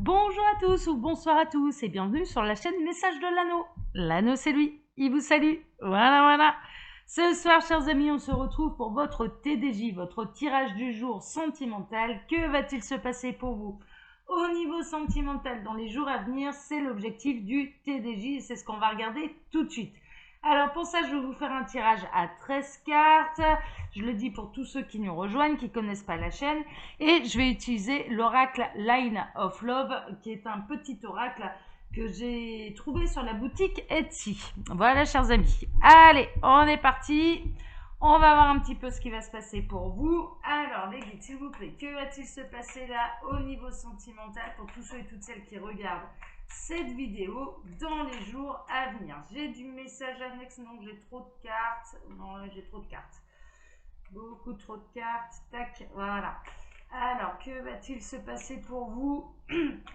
Bonjour à tous ou bonsoir à tous et bienvenue sur la chaîne Message de l'Anneau. L'Anneau c'est lui, il vous salue. Voilà. Ce soir, chers amis, on se retrouve pour votre TDJ, votre tirage du jour sentimental. Que va-t-il se passer pour vous au niveau sentimental dans les jours à venir? C'est l'objectif du TDJ et c'est ce qu'on va regarder tout de suite. Alors pour ça, je vais vous faire un tirage à 13 cartes. Je le dis pour tous ceux qui nous rejoignent, qui ne connaissent pas la chaîne. Et je vais utiliser l'oracle Line of Love, qui est un petit oracle que j'ai trouvé sur la boutique Etsy. Voilà, chers amis. Allez, on est parti. On va voir un petit peu ce qui va se passer pour vous. Alors, les guides, s'il vous plaît, que va-t-il se passer là au niveau sentimental pour tous ceux et toutes celles qui regardent cette vidéo dans les jours à venir? J'ai du message annexe, donc j'ai trop de cartes. Non, j'ai trop de cartes. Beaucoup trop de cartes. Tac, voilà. Alors, que va-t-il se passer pour vous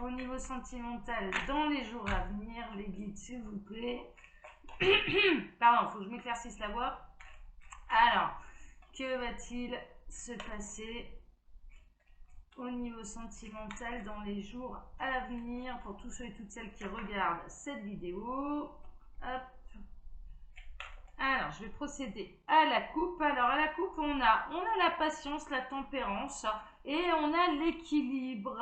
au niveau sentimental dans les jours à venir, les guides, s'il vous plaît? Pardon, il faut que je m'éclaircisse la voix. Alors, que va-t-il se passer au niveau sentimental dans les jours à venir pour tous ceux et toutes celles qui regardent cette vidéo? Hop. Alors, je vais procéder à la coupe. Alors, à la coupe, on a la patience, la tempérance et on a l'équilibre.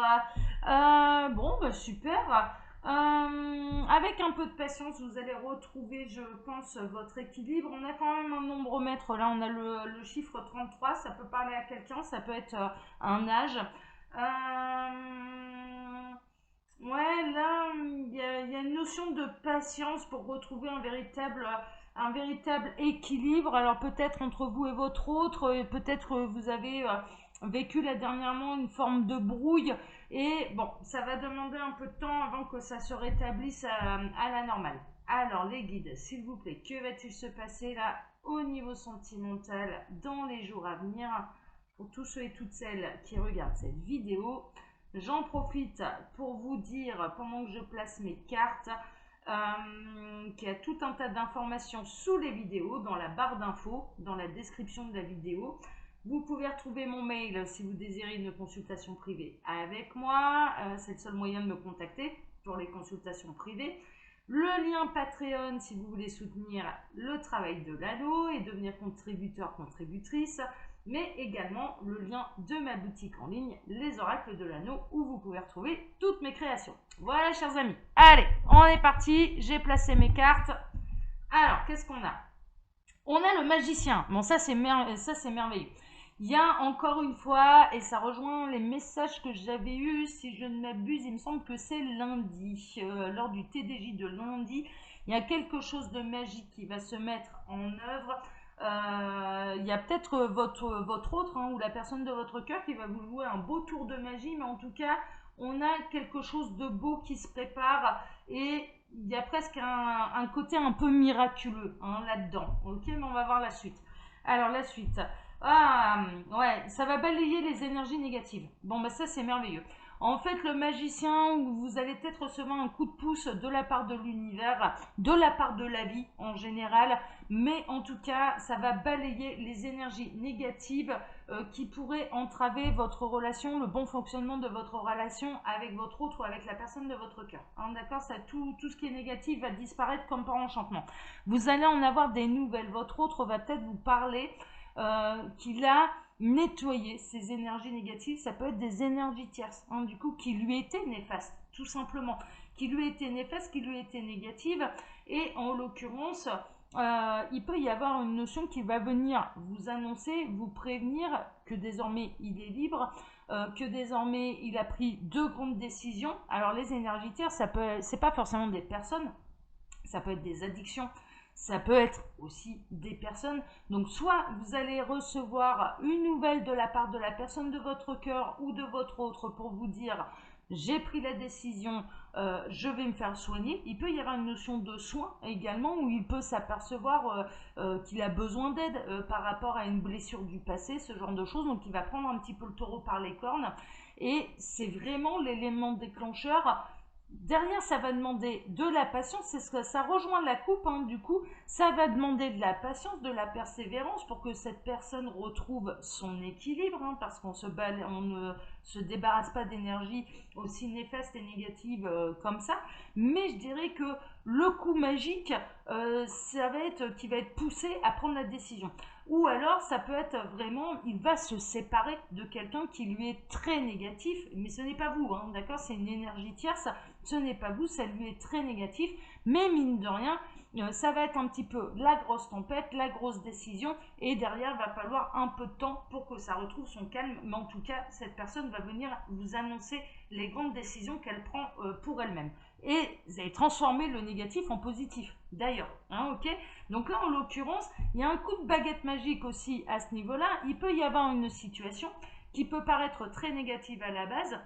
Bon, bah, super. Avec un peu de patience, vous allez retrouver, je pense, votre équilibre. On a quand même un nombromètre. Là, on a le chiffre 33. Ça peut parler à quelqu'un, ça peut être un âge. Ouais, là, il y a une notion de patience pour retrouver un véritable équilibre. Alors peut-être entre vous et votre autre, peut-être vous avez vécu là dernièrement une forme de brouille. Et bon, ça va demander un peu de temps avant que ça se rétablisse à la normale. Alors les guides, s'il vous plaît, que va-t-il se passer là au niveau sentimental dans les jours à venir pour tous ceux et toutes celles qui regardent cette vidéo? J'en profite pour vous dire, pendant que je place mes cartes, qu'il y a tout un tas d'informations sous les vidéos, dans la barre d'infos, dans la description de la vidéo. Vous pouvez retrouver mon mail si vous désirez une consultation privée avec moi. C'est le seul moyen de me contacter pour les consultations privées. Le lien Patreon si vous voulez soutenir le travail de l'Anneau et devenir contributeur, contributrice, mais également le lien de ma boutique en ligne, Les Oracles de l'Anneau, où vous pouvez retrouver toutes mes créations. Voilà, chers amis. Allez, on est parti. J'ai placé mes cartes. Alors, qu'est-ce qu'on a? On a le magicien. Bon, ça, c'est merveilleux. Il y a encore une fois, et ça rejoint les messages que j'avais eus, si je ne m'abuse, il me semble que c'est lundi, lors du TDJ de lundi, il y a quelque chose de magique qui va se mettre en œuvre. Il y a peut-être votre autre ou la personne de votre cœur qui va vous jouer un beau tour de magie, mais en tout cas, on a quelque chose de beau qui se prépare et il y a presque un côté un peu miraculeux là-dedans. Ok, mais on va voir la suite. Alors, la suite. Ah, ouais, ça va balayer les énergies négatives. Bon, bah ça, c'est merveilleux. En fait, le magicien, vous allez peut-être recevoir un coup de pouce de la part de l'univers, de la part de la vie en général, mais en tout cas, ça va balayer les énergies négatives qui pourraient entraver votre relation, le bon fonctionnement de votre relation avec votre autre ou avec la personne de votre cœur. D'accord, ça, tout ce qui est négatif va disparaître comme par enchantement. Vous allez en avoir des nouvelles. Votre autre va peut-être vous parler qu'il a nettoyé ces énergies négatives. Ça peut être des énergies tierces, du coup, qui lui étaient néfastes, tout simplement, qui lui étaient néfastes, qui lui étaient négatives. Et en l'occurrence, il peut y avoir une notion qui va venir vous annoncer, vous prévenir que désormais il est libre, que désormais il a pris de grandes décisions. Alors les énergies tierces, c'est pas forcément des personnes, ça peut être des addictions, ça peut être aussi des personnes. Donc soit vous allez recevoir une nouvelle de la part de la personne de votre cœur ou de votre autre pour vous dire j'ai pris la décision, je vais me faire soigner. Il peut y avoir une notion de soin également où il peut s'apercevoir qu'il a besoin d'aide par rapport à une blessure du passé, ce genre de choses. Donc il va prendre un petit peu le taureau par les cornes et c'est vraiment l'élément déclencheur derrière, ça va demander de la patience, c'est ce que ça rejoint la coupe, hein, du coup, ça va demander de la patience, de la persévérance pour que cette personne retrouve son équilibre, hein, parce on ne se débarrasse pas d'énergie aussi néfaste et négative comme ça. Mais je dirais que le coup magique, ça va être qui va être poussé à prendre la décision. Ou alors, ça peut être vraiment, il va se séparer de quelqu'un qui lui est très négatif, mais ce n'est pas vous, hein, d'accord? C'est une énergie tierce, ce n'est pas vous, ça lui est très négatif, mais mine de rien, ça va être un petit peu la grosse tempête, la grosse décision, et derrière, il va falloir un peu de temps pour que ça retrouve son calme, mais en tout cas, cette personne va venir vous annoncer les grandes décisions qu'elle prend pour elle-même. Et vous allez transformer le négatif en positif, d'ailleurs, hein, ok? Donc là, en l'occurrence, il y a un coup de baguette magique aussi à ce niveau-là. Il peut y avoir une situation qui peut paraître très négative à la base,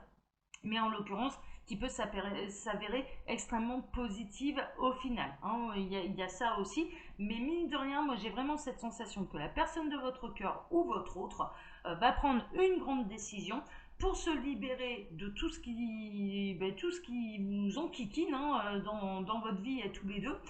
mais en l'occurrence, qui peut s'avérer extrêmement positive au final. Hein. Il y a ça aussi, mais mine de rien, moi j'ai vraiment cette sensation que la personne de votre cœur ou votre autre va prendre une grande décision pour se libérer de tout ce qui vous enquiquine, hein, dans votre vie à tous les deux.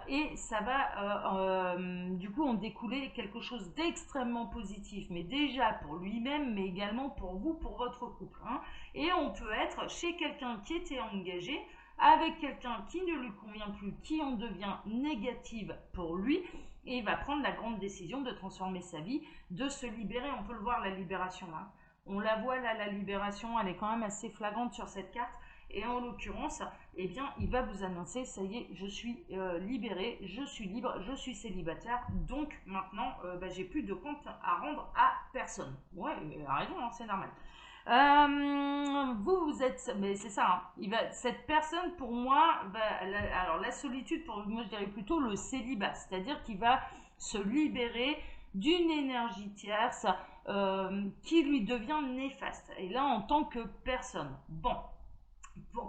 Et ça va du coup en découler quelque chose d'extrêmement positif, mais déjà pour lui-même, mais également pour vous, pour votre couple. Hein. Et on peut être chez quelqu'un qui était engagé, avec quelqu'un qui ne lui convient plus, qui en devient négative pour lui, et il va prendre la grande décision de transformer sa vie, de se libérer. On peut le voir, la libération. Hein. On la voit là, la libération, elle est quand même assez flagrante sur cette carte. Et en l'occurrence, eh bien, il va vous annoncer, ça y est, je suis libéré, je suis libre, je suis célibataire, donc maintenant, j'ai plus de compte à rendre à personne. Ouais, il a raison, hein, c'est normal. Vous êtes, mais c'est ça, hein, cette personne pour moi, alors la solitude, pour moi je dirais plutôt le célibat, c'est-à-dire qu'il va se libérer d'une énergie tierce qui lui devient néfaste, et là en tant que personne. Bon,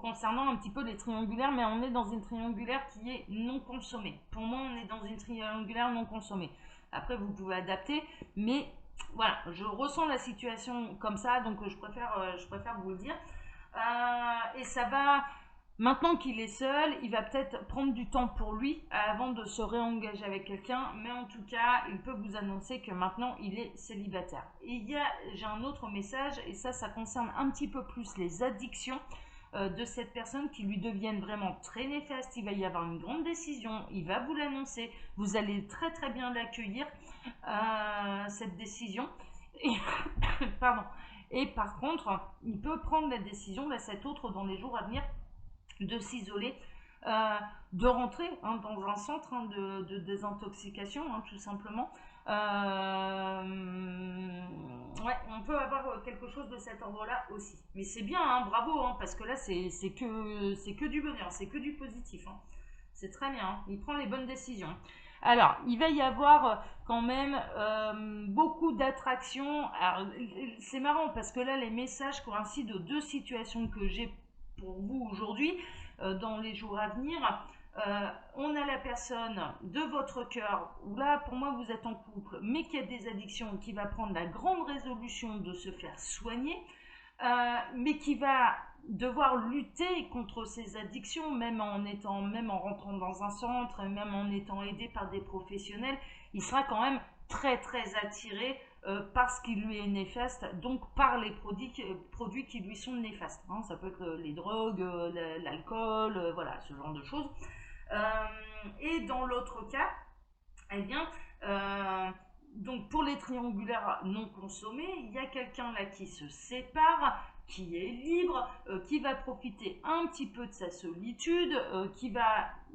concernant un petit peu les triangulaires, mais on est dans une triangulaire qui est non consommée. Pour moi, on est dans une triangulaire non consommée. Après, vous pouvez adapter, mais voilà, je ressens la situation comme ça, donc je préfère vous le dire. Et ça va, maintenant qu'il est seul, il va peut-être prendre du temps pour lui avant de se réengager avec quelqu'un, mais en tout cas, il peut vous annoncer que maintenant, il est célibataire. Et j'ai un autre message, et ça concerne un petit peu plus les addictions de cette personne qui lui deviennent vraiment très néfastes. Il va y avoir une grande décision, il va vous l'annoncer, vous allez très très bien l'accueillir, cette décision. Et, pardon. Et par contre, il peut prendre la décision, là, cet autre, dans les jours à venir, de s'isoler, de rentrer, hein, dans un centre, hein, de désintoxication, hein, tout simplement. Ouais, on peut avoir quelque chose de cet ordre-là aussi. Mais c'est bien, hein, bravo, hein, parce que là, c'est que du bonheur, c'est que du positif. Hein. C'est très bien, hein, il prend les bonnes décisions. Alors, il va y avoir quand même beaucoup d'attractions. Alors, c'est marrant parce que là, les messages coïncident aux deux situations que j'ai pour vous aujourd'hui, dans les jours à venir. On a la personne de votre cœur, où là, pour moi, vous êtes en couple, mais qui a des addictions, qui va prendre la grande résolution de se faire soigner, mais qui va devoir lutter contre ces addictions, même en rentrant dans un centre, même en étant aidé par des professionnels, il sera quand même très très attiré par ce qui lui est néfaste, donc par les produits qui lui sont néfastes. Hein, ça peut être les drogues, l'alcool, voilà, ce genre de choses. Et dans l'autre cas, eh bien, donc pour les triangulaires non consommés, il y a quelqu'un là qui se sépare, qui est libre, qui va profiter un petit peu de sa solitude,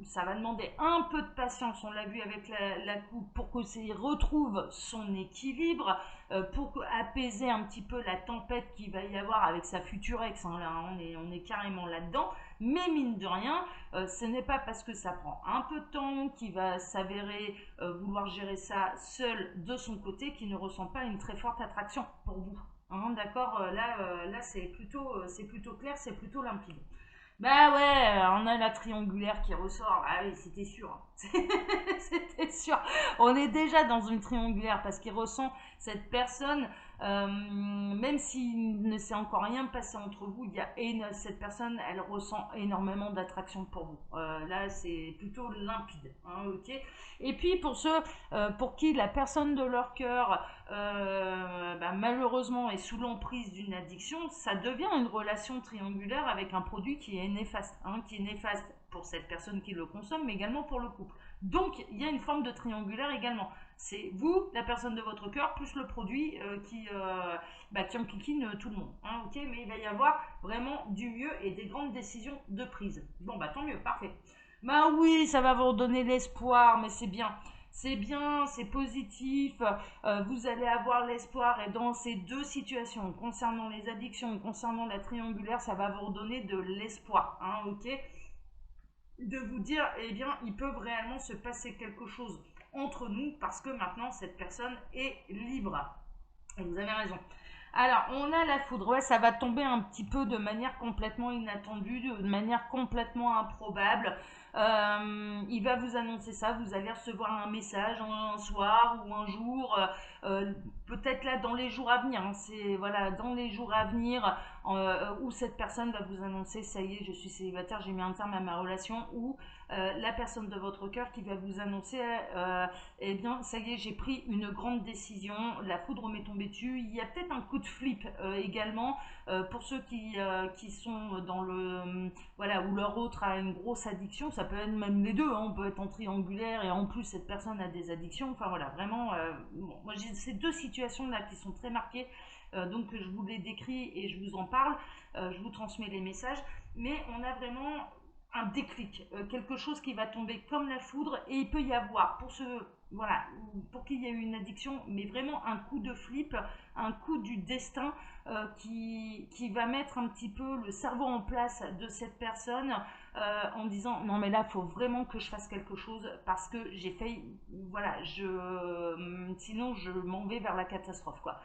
ça va demander un peu de patience, on l'a vu avec la coupe, pour que ça retrouve son équilibre, pour apaiser un petit peu la tempête qu'il va y avoir avec sa future ex, hein, là, on est carrément là-dedans, mais mine de rien, ce n'est pas parce que ça prend un peu de temps qu'il va s'avérer vouloir gérer ça seul de son côté qu'il ne ressent pas une très forte attraction pour vous. Hein, d'accord, là c'est plutôt clair, c'est plutôt limpide. Bah ouais, on a la triangulaire qui ressort. Ah oui, c'était sûr. C'était sûr. On est déjà dans une triangulaire parce qu'il ressent cette personne Même s'il ne s'est encore rien passé entre vous, cette personne, elle ressent énormément d'attraction pour vous. Là, c'est plutôt limpide, hein, ok. Et puis pour ceux pour qui la personne de leur cœur, malheureusement, est sous l'emprise d'une addiction, ça devient une relation triangulaire avec un produit qui est néfaste, hein, qui est néfaste pour cette personne qui le consomme, mais également pour le couple. Donc, il y a une forme de triangulaire également. C'est vous, la personne de votre cœur, plus le produit qui enquiquine tout le monde. Hein, ok, mais il va y avoir vraiment du mieux et des grandes décisions de prise. Bon, tant mieux, parfait. Bah oui, ça va vous redonner l'espoir, mais c'est bien. C'est bien, c'est positif, vous allez avoir l'espoir et dans ces deux situations, concernant les addictions, concernant la triangulaire, ça va vous redonner de l'espoir, hein, ok, de vous dire, eh bien, il peut réellement se passer quelque chose entre nous parce que maintenant cette personne est libre. Et vous avez raison. Alors, on a la foudre. Ouais, ça va tomber un petit peu de manière complètement inattendue, de manière complètement improbable. Il va vous annoncer ça. Vous allez recevoir un message un soir ou un jour, peut-être là dans les jours à venir. Hein, c'est voilà, dans les jours à venir où cette personne va vous annoncer ça y est, je suis célibataire, j'ai mis un terme à ma relation, ou la personne de votre cœur qui va vous annoncer eh bien, ça y est, j'ai pris une grande décision, la foudre m'est tombée dessus. Il y a peut-être un coup de flip également pour ceux qui sont dans le. Voilà, où leur autre a une grosse addiction. Ça peut être même les deux, hein, on peut être en triangulaire et en plus cette personne a des addictions. Enfin voilà, vraiment, bon, moi j'ai ces deux situations-là qui sont très marquées. Donc je vous les décris et je vous en parle, je vous transmets les messages, mais on a vraiment un déclic, quelque chose qui va tomber comme la foudre et il peut y avoir voilà, pour qu'il y ait eu une addiction, mais vraiment un coup de flip, un coup du destin qui va mettre un petit peu le cerveau en place de cette personne en disant non mais là il faut vraiment que je fasse quelque chose parce que j'ai failli, voilà, sinon je m'en vais vers la catastrophe quoi.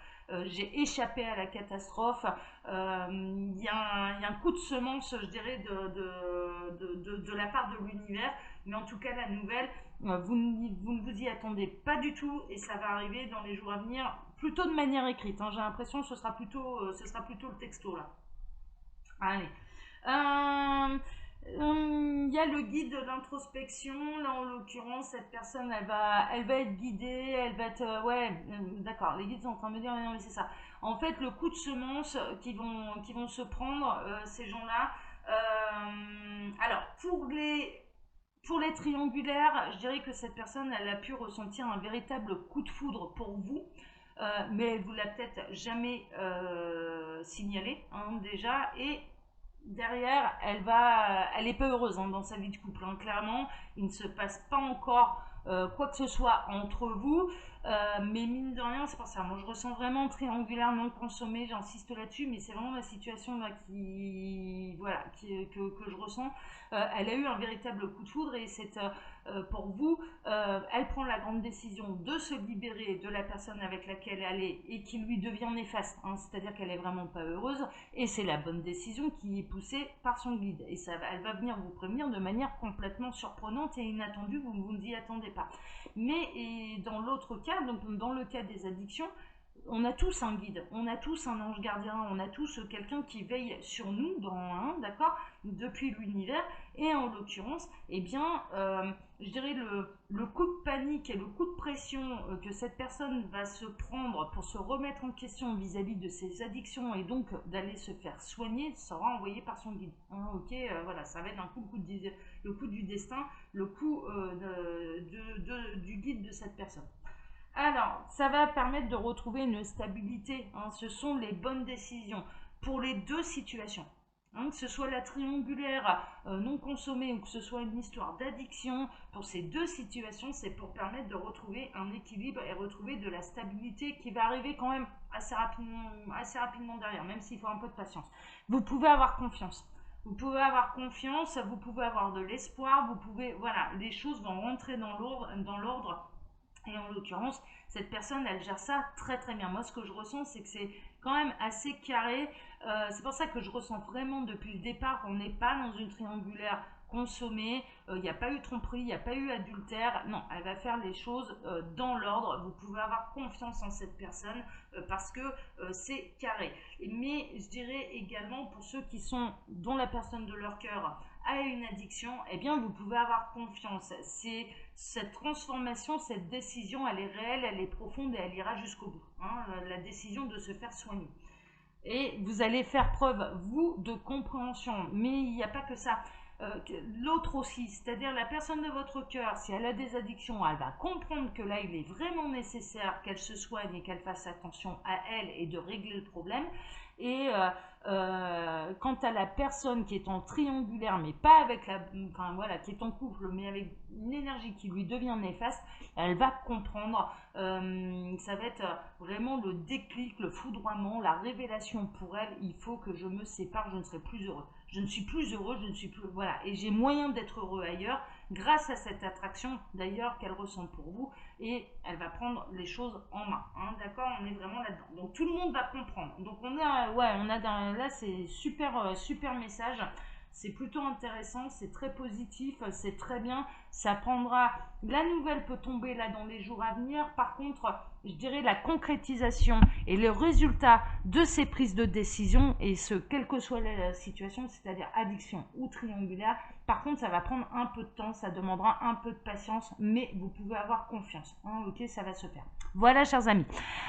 J'ai échappé à la catastrophe. Il y a un coup de semence, je dirais, de la part de l'univers. Mais en tout cas, la nouvelle, vous ne vous y attendez pas du tout et ça va arriver dans les jours à venir, plutôt de manière écrite. Hein. J'ai l'impression que ce sera plutôt le texto là. Allez. Il y a le guide de l'introspection. Là, en l'occurrence, cette personne, elle va être guidée, elle va être, d'accord. Les guides sont en train de me dire, non, mais c'est ça. En fait, le coup de semence qui vont se prendre ces gens-là. Alors, pour les triangulaires, je dirais que cette personne, elle a pu ressentir un véritable coup de foudre pour vous. Mais elle vous l'a peut-être jamais signalé hein, déjà et derrière, elle est pas heureuse hein, dans sa vie de couple. Hein. Clairement, il ne se passe pas encore quoi que ce soit entre vous, mais mine de rien, c'est pour ça. Moi, je ressens vraiment triangulaire non consommé. J'insiste là-dessus, mais c'est vraiment la situation là que je ressens. Elle a eu un véritable coup de foudre et c'est pour vous, elle prend la grande décision de se libérer de la personne avec laquelle elle est et qui lui devient néfaste. Hein, c'est-à-dire qu'elle est vraiment pas heureuse. Et c'est la bonne décision qui est poussée par son guide. Et elle va venir vous prévenir de manière complètement surprenante et inattendue, vous ne vous y attendez pas. Mais et dans l'autre cas, donc dans le cas des addictions, on a tous un guide, on a tous un ange gardien, on a tous quelqu'un qui veille sur nous, d'accord, depuis l'univers. Et en l'occurrence, eh bien, je dirais le coup de panique et le coup de pression que cette personne va se prendre pour se remettre en question vis-à-vis de ses addictions et donc d'aller se faire soigner sera envoyé par son guide. Hein, ok, voilà, ça va être un coup, le coup du destin, le coup du guide de cette personne. Alors, ça va permettre de retrouver une stabilité. Hein, ce sont les bonnes décisions pour les deux situations. Hein, que ce soit la triangulaire non consommée ou que ce soit une histoire d'addiction, pour ces deux situations, c'est pour permettre de retrouver un équilibre et retrouver de la stabilité qui va arriver quand même assez rapidement derrière, même s'il faut un peu de patience. Vous pouvez avoir confiance. Vous pouvez avoir confiance, vous pouvez avoir de l'espoir, vous pouvez, voilà, les choses vont rentrer dans l'ordre et en l'occurrence, cette personne, elle gère ça très très bien. Moi, ce que je ressens, c'est que c'est quand même assez carré. C'est pour ça que je ressens vraiment depuis le départ qu'on n'est pas dans une triangulaire consommer, il n'y a pas eu tromperie, il n'y a pas eu adultère, non, elle va faire les choses dans l'ordre, vous pouvez avoir confiance en cette personne parce que c'est carré. Mais je dirais également pour ceux qui sont, dont la personne de leur cœur a une addiction, eh bien vous pouvez avoir confiance. C'est cette transformation, cette décision, elle est réelle, elle est profonde et elle ira jusqu'au bout. Hein, la décision de se faire soigner. Et vous allez faire preuve, vous, de compréhension. Mais il n'y a pas que ça. L'autre aussi, c'est-à-dire la personne de votre cœur, si elle a des addictions, elle va comprendre que là, il est vraiment nécessaire qu'elle se soigne et qu'elle fasse attention à elle et de régler le problème. Et quant à la personne qui est en triangulaire, mais pas avec la, enfin voilà, qui est en couple, mais avec une énergie qui lui devient néfaste, elle va comprendre. Ça va être vraiment le déclic, le foudroiement, la révélation pour elle. Il faut que je me sépare, je ne serai plus heureux. Je ne suis plus heureux, je ne suis plus, voilà, et j'ai moyen d'être heureux ailleurs grâce à cette attraction d'ailleurs qu'elle ressent pour vous, et elle va prendre les choses en main. Hein, d'accord, on est vraiment là-dedans. Donc tout le monde va comprendre. Donc on a, ouais, là c'est super, super message. C'est plutôt intéressant, c'est très positif, c'est très bien. Ça prendra, la nouvelle peut tomber là dans les jours à venir. Par contre, je dirais la concrétisation et le résultat de ces prises de décision, et ce, quelle que soit la situation, c'est-à-dire addiction ou triangulaire, par contre, ça va prendre un peu de temps, ça demandera un peu de patience, mais vous pouvez avoir confiance. Hein, ok, ça va se faire. Voilà, chers amis.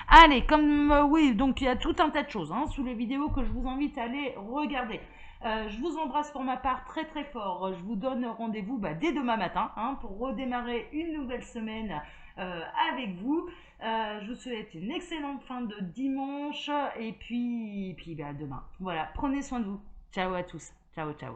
Allez, comme oui, donc il y a tout un tas de choses sous les vidéos que je vous invite à aller regarder. Je vous embrasse pour ma part très très fort. Je vous donne rendez-vous dès demain matin pour redémarrer une nouvelle semaine avec vous. Je vous souhaite une excellente fin de dimanche et puis demain. Voilà, prenez soin de vous. Ciao à tous. Ciao, ciao.